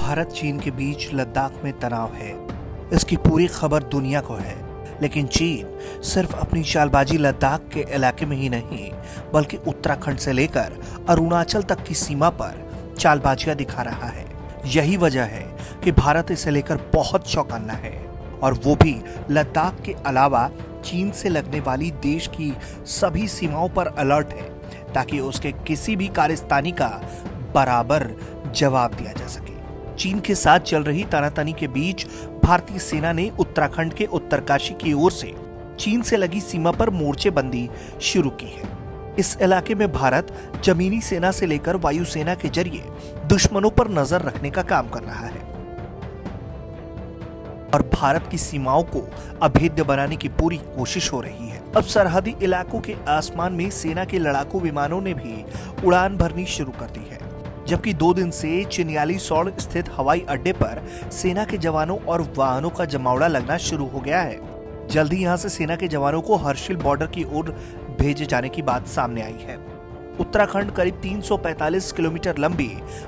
भारत चीन के बीच लद्दाख में तनाव है। इसकी पूरी खबर दुनिया को है, लेकिन चीन सिर्फ अपनी चालबाजी लद्दाख के इलाके में ही नहीं बल्कि उत्तराखंड से लेकर अरुणाचल तक की सीमा पर चालबाजियां दिखा रहा है। यही वजह है कि भारत इसे लेकर बहुत चौकन्ना है और वो भी लद्दाख के अलावा चीन से लगने वाली देश की सभी सीमाओं पर अलर्ट है ताकि उसके किसी भी कारस्तानी का बराबर जवाब दिया जा सके। चीन के साथ चल रही तानातनी के बीच भारतीय सेना ने उत्तराखंड के उत्तरकाशी की ओर से चीन से लगी सीमा पर मोर्चेबंदी शुरू की है। इस इलाके में भारत जमीनी सेना से लेकर वायुसेना के जरिए दुश्मनों पर नजर रखने का काम कर रहा है और भारत की सीमाओं को अभेद्य बनाने की पूरी कोशिश हो रही है। अब सरहदी इलाकों के आसमान में सेना के लड़ाकू विमानों ने भी उड़ान भरनी शुरू कर दी है, जबकि 2 दिन से चिन्यालीसौड़ स्थित हवाई अड्डे पर सेना के जवानों और वाहनों का जमावड़ा लगना शुरू हो गया है। जल्दी यहां से सेना के जवानों को हर्षिल बॉर्डर की ओर भेजे जाने की बात सामने आई है। उत्तराखंड करीब 345 किलोमीटर लंबी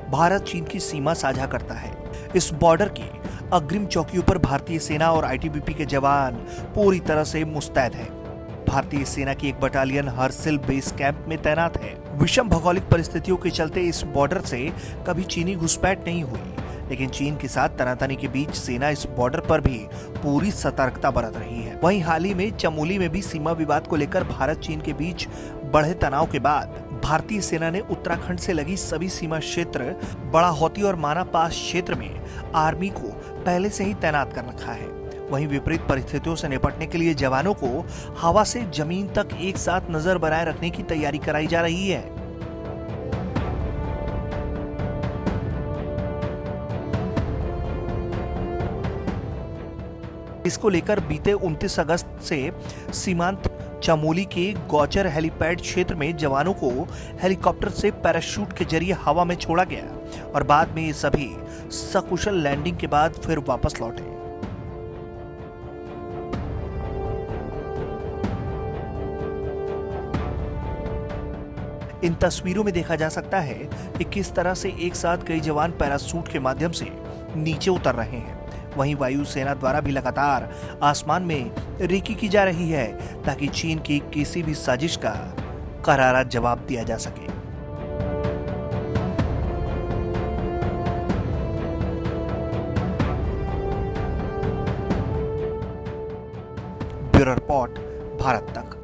भारत चीन की सीमा साझा करता है। इस बॉर्डर की अग्रिम चौकियों पर भारतीय सेना और आईटीबीपी के जवान पूरी तरह से मुस्तैद हैं। भारतीय सेना की एक बटालियन हर्षिल बेस कैंप में तैनात है। विषम भौगोलिक परिस्थितियों के चलते इस बॉर्डर से कभी चीनी घुसपैठ नहीं हुई, लेकिन चीन के साथ तनातनी के बीच सेना इस बॉर्डर पर भी पूरी सतर्कता बरत रही है। वहीं हाल ही में चमोली में भी सीमा विवाद को लेकर भारत चीन के बीच बढ़े तनाव के बाद भारतीय सेना ने उत्तराखंड से लगी सभी सीमा क्षेत्र बड़ा हौती और माना पास क्षेत्र में आर्मी को पहले से ही तैनात कर रखा है। वहीं विपरीत परिस्थितियों से निपटने के लिए जवानों को हवा से जमीन तक एक साथ नजर बनाए रखने की तैयारी कराई जा रही है। इसको लेकर बीते 29 अगस्त से सीमांत चमोली के गौचर हेलीपैड क्षेत्र में जवानों को हेलीकॉप्टर से पैराशूट के जरिए हवा में छोड़ा गया और बाद में ये सभी सकुशल लैंडिंग के बाद फिर वापस लौटे। इन तस्वीरों में देखा जा सकता है कि किस तरह से एक साथ कई जवान पैराशूट के माध्यम से नीचे उतर रहे हैं। वहीं वायुसेना द्वारा भी लगातार आसमान में रेकी की जा रही है ताकि चीन की किसी भी साजिश का करारा जवाब दिया जा सके। ब्यूरो रिपोर्ट, भारत तक।